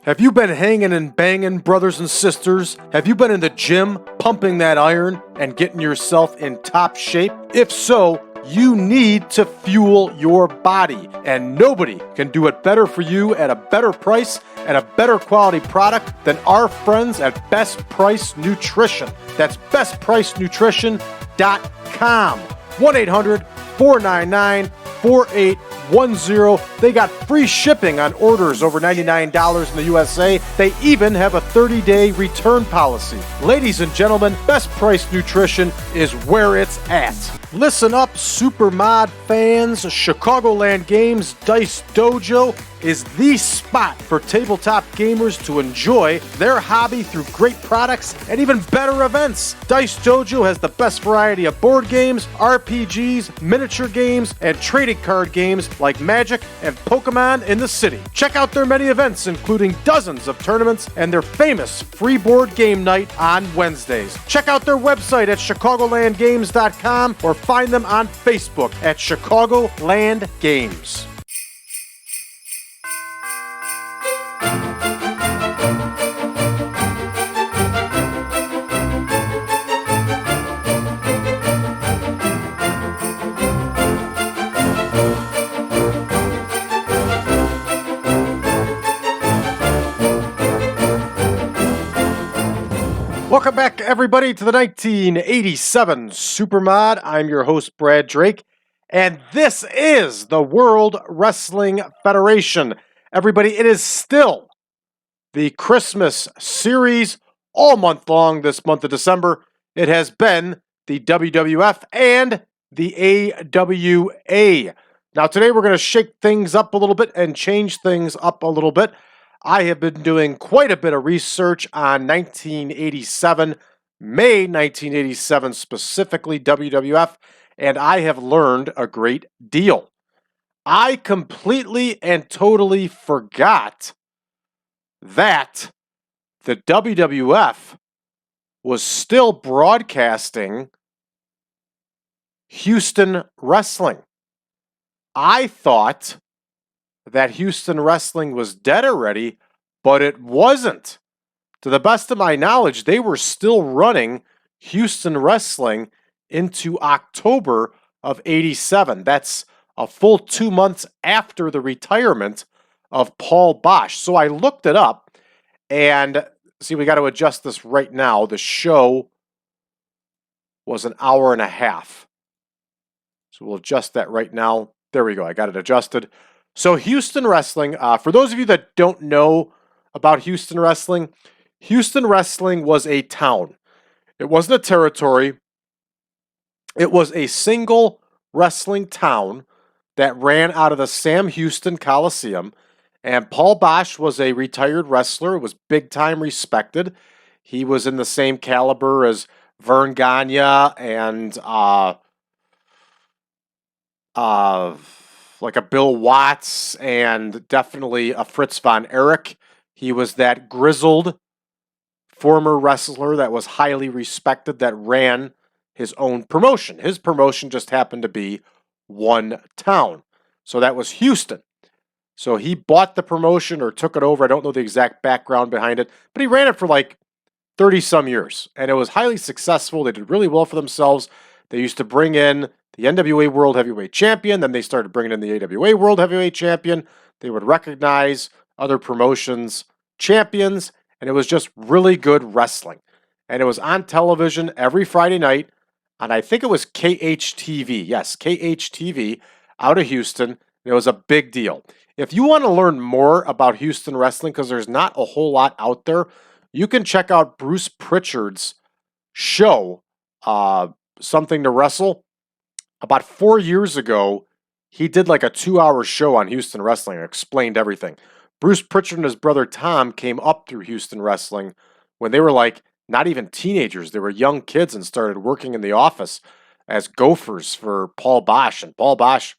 Have you been hanging and banging, brothers and sisters? Have you been in the gym, pumping that iron, and getting yourself in top shape? If so, you need to fuel your body, and nobody can do it better for you at a better price and a better quality product than our friends at Best Price Nutrition. That's bestpricenutrition.com. 1-800-499-4810. They got free shipping on orders over $99 in the USA. They even have a 30-day return policy. Ladies and gentlemen, Best Price Nutrition is where it's at. Listen up, Supermod fans. Chicagoland Games Dice Dojo is the spot for tabletop gamers to enjoy their hobby through great products and even better events. Dice Dojo has the best variety of board games, RPGs, miniature games, and trading card games like Magic and Pokemon in the city. Check out their many events, including dozens of tournaments and their famous free board game night on Wednesdays. Check out their website at chicagolandgames.com or find them on Facebook at Chicagoland Games. Welcome back, everybody, to the 1987 Supermod. I'm your host, Brad Drake, and this is the World Wrestling Federation. Everybody, it is still the Christmas series all month long this month of December. It has been the WWF and the AWA. Now, today we're going to shake things up a little bit and change things up a little bit. I have been doing quite a bit of research on 1987, May 1987 specifically, WWF, and I have learned a great deal. I completely and totally forgot that the WWF was still broadcasting Houston Wrestling. I thought that Houston Wrestling was dead already, but it wasn't. To the best of my knowledge, they were still running Houston Wrestling into October of 87. That's a full 2 months after the retirement of Paul Boesch. So I looked it up, and see, we got to adjust this right now. The show was an hour and a half. So we'll adjust that right now. There we go. I got it adjusted. So Houston Wrestling, for those of you that don't know about Houston Wrestling was a town. It wasn't a territory. It was a single wrestling town that ran out of the Sam Houston Coliseum. And Paul Boesch was a retired wrestler. It was big time respected. He was in the same caliber as Vern Gagne and like a Bill Watts and definitely a Fritz von Erich. He was that grizzled former wrestler that was highly respected that ran his own promotion. His promotion just happened to be one town. So that was Houston. So he bought the promotion or took it over. I don't know the exact background behind it, but he ran it for like 30 some years. And it was highly successful. They did really well for themselves. They used to bring in the NWA World Heavyweight Champion. Then they started bringing in the AWA World Heavyweight Champion. They would recognize other promotions' champions, and it was just really good wrestling. And it was on television every Friday night, and I think it was KHTV. Yes, KHTV out of Houston. And it was a big deal. If you want to learn more about Houston wrestling, because there's not a whole lot out there, you can check out Bruce Pritchard's show, Something to Wrestle. About 4 years ago, he did like a 2-hour show on Houston Wrestling and explained everything. Bruce Pritchard and his brother Tom came up through Houston Wrestling when they were like not even teenagers. They were young kids and started working in the office as gophers for Paul Boesch. And Paul Boesch,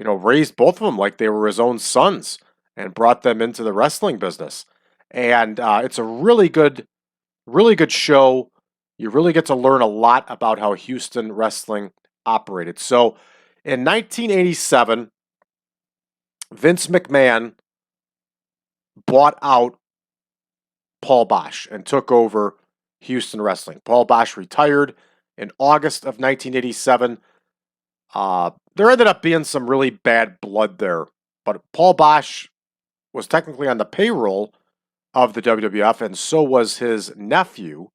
raised both of them like they were his own sons and brought them into the wrestling business. And it's a really good show. You really get to learn a lot about how Houston Wrestling operated. So in 1987, Vince McMahon bought out Paul Boesch and took over Houston Wrestling. Paul Boesch retired in August of 1987. There ended up being some really bad blood there, but Paul Boesch was technically on the payroll of the WWF, and so was his nephew.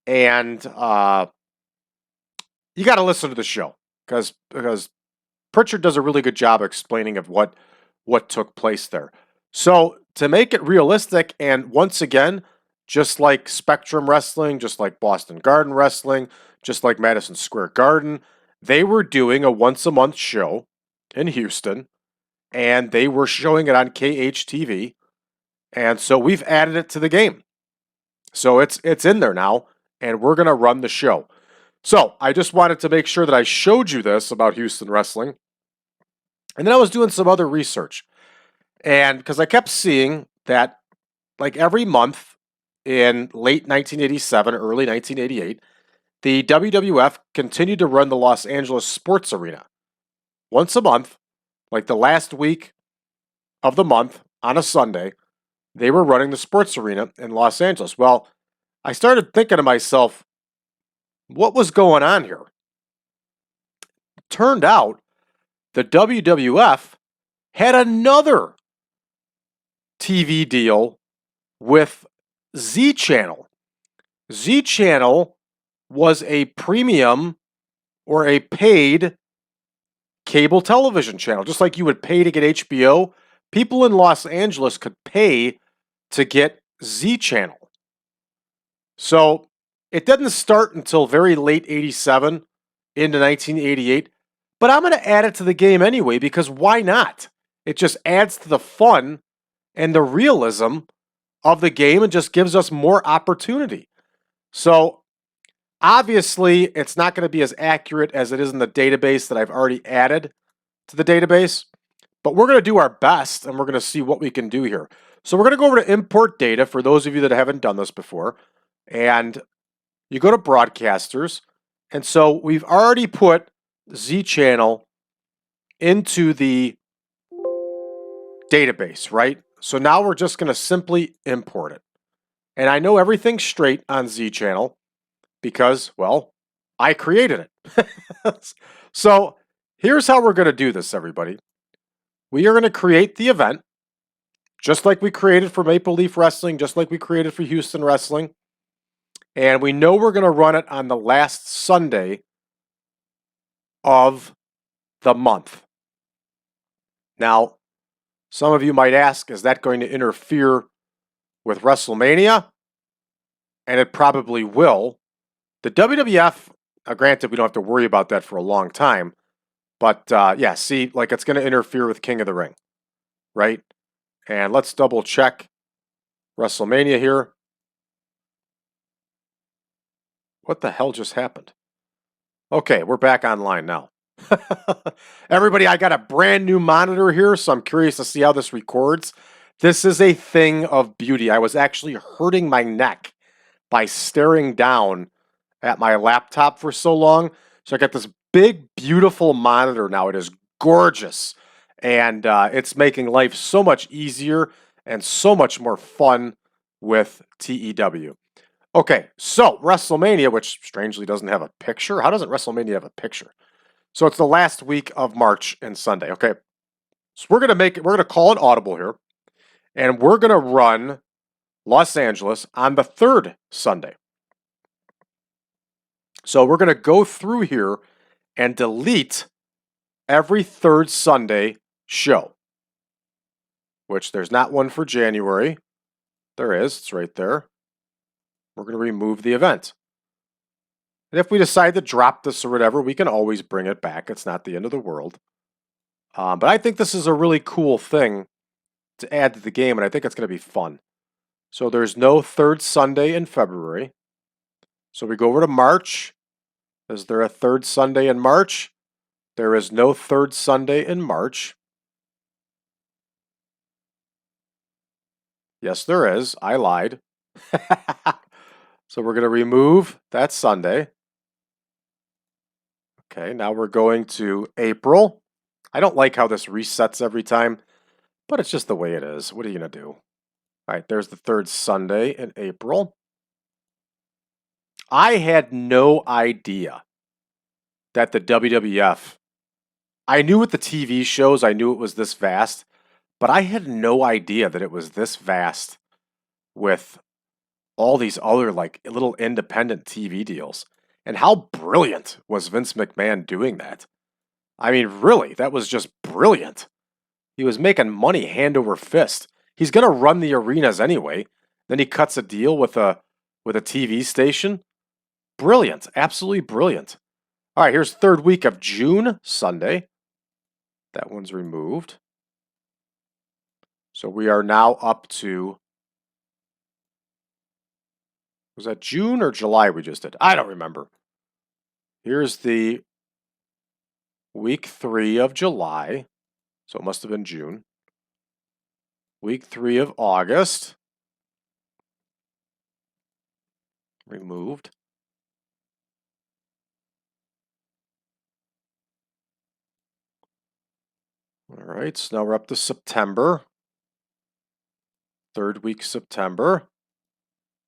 And you got to listen to the show because Pritchard does a really good job explaining of what took place there. So to make it realistic, and once again, just like Spectrum Wrestling, just like Boston Garden Wrestling, just like Madison Square Garden, they were doing a once a month show in Houston, and they were showing it on KHTV, and so we've added it to the game. So it's in there now, and we're gonna run the show. So I just wanted to make sure that I showed you this about Houston Wrestling. And then I was doing some other research. And because I kept seeing that, like every month in late 1987, early 1988, the WWF continued to run the Los Angeles Sports Arena once a month, like the last week of the month on a Sunday. They were running the sports arena in Los Angeles. Well, I started thinking to myself, what was going on here? Turned out the WWF had another TV deal with Z Channel. Z Channel was a premium or a paid cable television channel. Just like you would pay to get HBO, people in Los Angeles could pay to get Z Channel. So it didn't start until very late 87 into 1988, but I'm going to add it to the game anyway because why not? It just adds to the fun and the realism of the game and just gives us more opportunity. So obviously, it's not going to be as accurate as it is in the database that I've already added to the database, but we're going to do our best and we're going to see what we can do here. So we're going to go over to import data for those of you that haven't done this before. And you go to broadcasters. And so we've already put Z Channel into the database, right? So now we're just going to simply import it. And I know everything's straight on Z Channel because, well, I created it. So here's how we're going to do this, everybody. We are going to create the event, just like we created for Maple Leaf Wrestling, just like we created for Houston Wrestling. And we know we're going to run it on the last Sunday of the month. Now, some of you might ask, is that going to interfere with WrestleMania? And it probably will. The WWF, granted, we don't have to worry about that for a long time. But yeah, see, like it's going to interfere with King of the Ring, right? And let's double check WrestleMania here. What the hell just happened? Okay, we're back online now. Everybody, I got a brand new monitor here, so I'm curious to see how this records. This is a thing of beauty. I was actually hurting my neck by staring down at my laptop for so long. So I got this big, beautiful monitor now. It is gorgeous. And it's making life so much easier and so much more fun with TEW. Okay, so WrestleMania, which strangely doesn't have a picture. How doesn't WrestleMania have a picture? So it's the last week of March and Sunday. Okay, so we're gonna call an audible here, and we're gonna run Los Angeles on the third Sunday. So we're gonna go through here and delete every third Sunday show, which there's not one for January. There is, it's right there. We're going to remove the event. And if we decide to drop this or whatever, we can always bring it back. It's not the end of the world. But I think this is a really cool thing to add to the game, and I think it's going to be fun. So there's no third Sunday in February. So we go over to March. Is there a third Sunday in March? There is no third Sunday in March. Yes, there is. I lied. So we're going to remove that Sunday. Okay, now we're going to April. I don't like how this resets every time, but it's just the way it is. What are you going to do? All right, there's the third Sunday in April. I had no idea that the WWF, I knew with the TV shows, I knew it was this vast, but I had no idea that it was this vast with all these other like little independent TV deals. And how brilliant was Vince McMahon doing that? I mean, really, that was just brilliant. He was making money hand over fist. He's gonna run the arenas anyway. Then he cuts a deal with a TV station. Brilliant, absolutely brilliant. All right, here's third week of June, Sunday. That one's removed. So we are now up to, was that June or July we just did? I don't remember. Here's the week 3 of July. So it must have been June. Week 3 of August. Removed. All right, so now we're up to September. Third week September.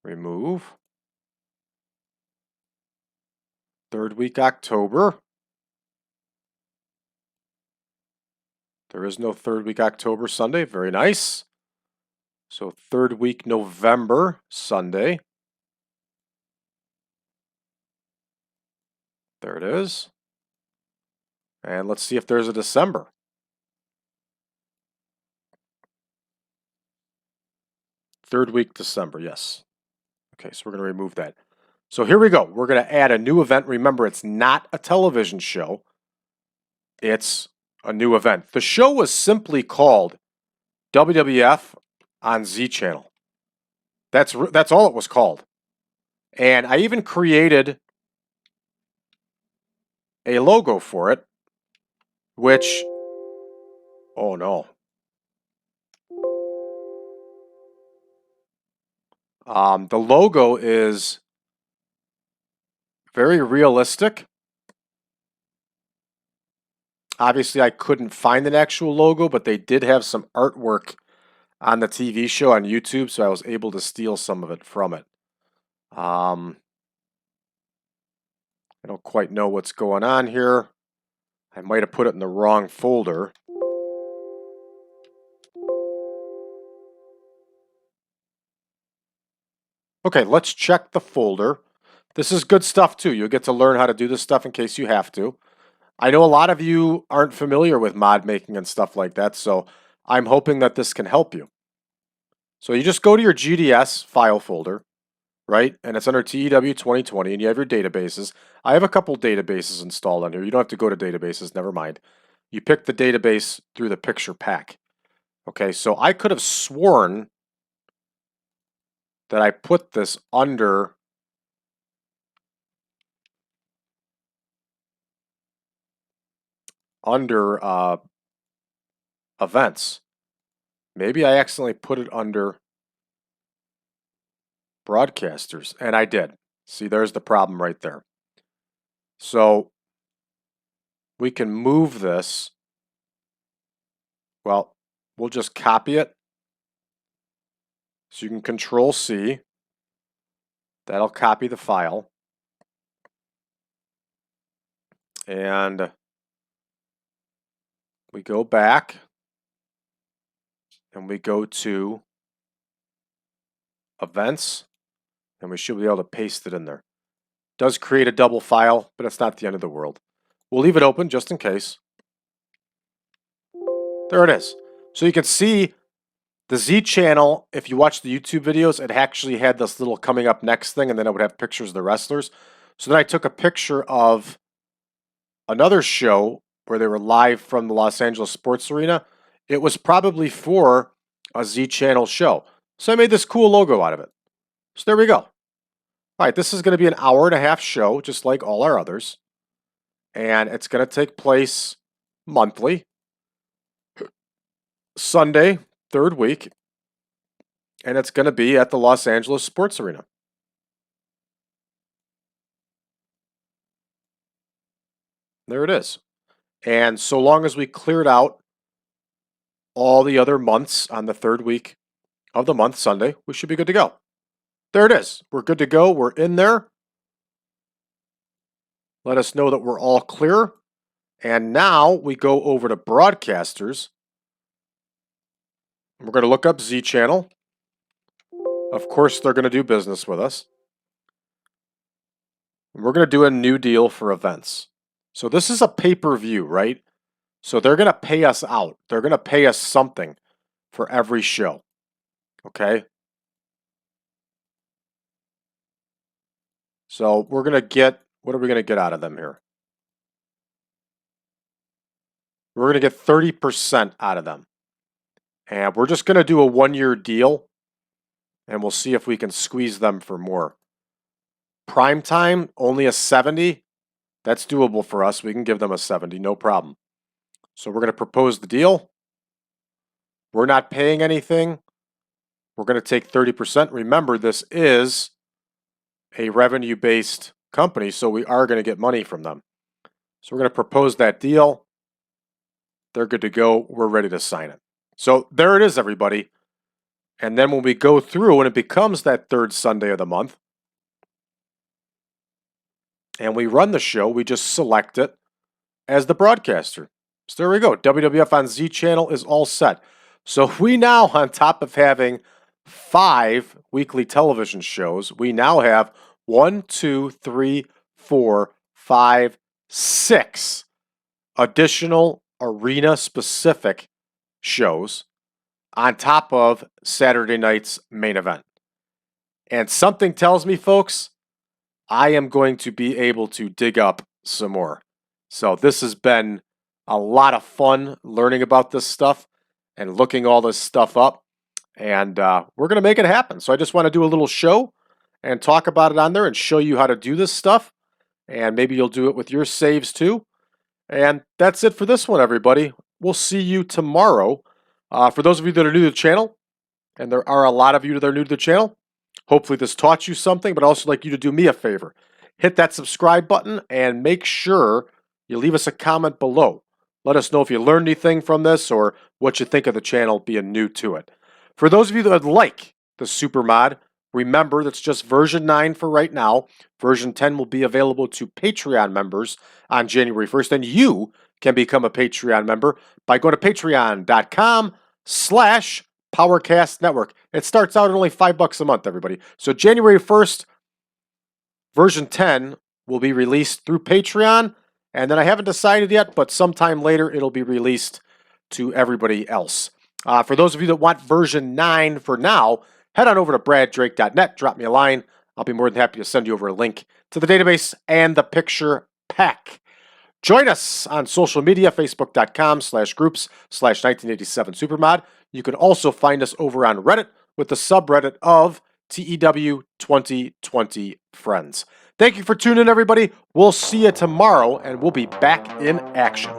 Remove. Third week October. There is no third week October Sunday. Very nice. So third week November Sunday. There it is. And let's see if there's a December. Third week December, yes. Okay, so we're going to remove that. So here we go. We're going to add a new event. Remember, it's not a television show. It's a new event. The show was simply called WWF on Z Channel. That's all it was called. And I even created a logo for it, which, oh no. The logo is very realistic. Obviously, I couldn't find an actual logo, but they did have some artwork on the TV show on YouTube, so I was able to steal some of it from it. I don't quite know what's going on here. I might have put it in the wrong folder. Okay, let's check the folder. This is good stuff too. You'll get to learn how to do this stuff in case you have to. I know a lot of you aren't familiar with mod making and stuff like that, so I'm hoping that this can help you. So you just go to your GDS file folder, right? And it's under TEW 2020, and you have your databases. I have a couple databases installed on here. You don't have to go to databases, never mind. You pick the database through the picture pack. Okay, so I could have sworn that I put this under events. Maybe I accidentally put it under broadcasters, and I did. See, there's the problem right there. So we can move this. Well, we'll just copy it. So you can Control C. That'll copy the file. And we go back and we go to events, and we should be able to paste it in there. It does create a double file, but it's not the end of the world. We'll leave it open just in case. There it is. So you can see the Z channel, if you watch the YouTube videos, it actually had this little coming up next thing, and then it would have pictures of the wrestlers. So then I took a picture of another show where they were live from the Los Angeles Sports Arena. It was probably for a Z channel show. So I made this cool logo out of it. So there we go. All right, this is going to be an hour-and-a-half show, just like all our others. And it's going to take place monthly. Sunday, third week. And it's going to be at the Los Angeles Sports Arena. There it is. And so long as we cleared out all the other months on the third week of the month, Sunday, we should be good to go. There it is. We're good to go. We're in there. Let us know that we're all clear. And now we go over to broadcasters. We're going to look up Z Channel. Of course, they're going to do business with us. We're going to do a new deal for events. So this is a pay-per-view, right? So they're going to pay us out. They're going to pay us something for every show. Okay? So we're going to get, what are we going to get out of them here? We're going to get 30% out of them. And we're just going to do a 1-year deal. And we'll see if we can squeeze them for more. Prime time, only a 70. That's doable for us. We can give them a 70, no problem. So we're going to propose the deal. We're not paying anything. We're going to take 30%. Remember, this is a revenue-based company, so we are going to get money from them. So we're going to propose that deal. They're good to go. We're ready to sign it. So there it is, everybody. And then when we go through and it becomes that third Sunday of the month, and we run the show, we just select it as the broadcaster. So there we go. WWF on Z Channel is all set. So we now, on top of having 5 weekly television shows, we now have 1, 2, 3, 4, 5, 6 additional arena-specific shows on top of Saturday night's main event. And something tells me, folks, I am going to be able to dig up some more. So this has been a lot of fun learning about this stuff and looking all this stuff up. And we're going to make it happen. So I just want to do a little show and talk about it on there and show you how to do this stuff. And maybe you'll do it with your saves too. And that's it for this one, everybody. We'll see you tomorrow. For those of you that are new to the channel, and there are a lot of you that are new to the channel, hopefully this taught you something, but I'd also like you to do me a favor. Hit that subscribe button and make sure you leave us a comment below. Let us know if you learned anything from this or what you think of the channel being new to it. For those of you that would like the Super Mod, remember that's just version 9 for right now. Version 10 will be available to Patreon members on January 1st, and you can become a Patreon member by going to patreon.com/PowerCast Network. It starts out at only $5 a month, everybody. So January 1st, version 10 will be released through Patreon, and then I haven't decided yet, but sometime later it'll be released to everybody else. For those of you that want version 9 for now, head on over to braddrake.net, drop me a line. I'll be more than happy to send you over a link to the database and the picture pack. Join us on social media, facebook.com/groups/1987supermod. You can also find us over on Reddit with the subreddit of TEW 2020 Friends. Thank you for tuning in, everybody. We'll see you tomorrow, and we'll be back in action.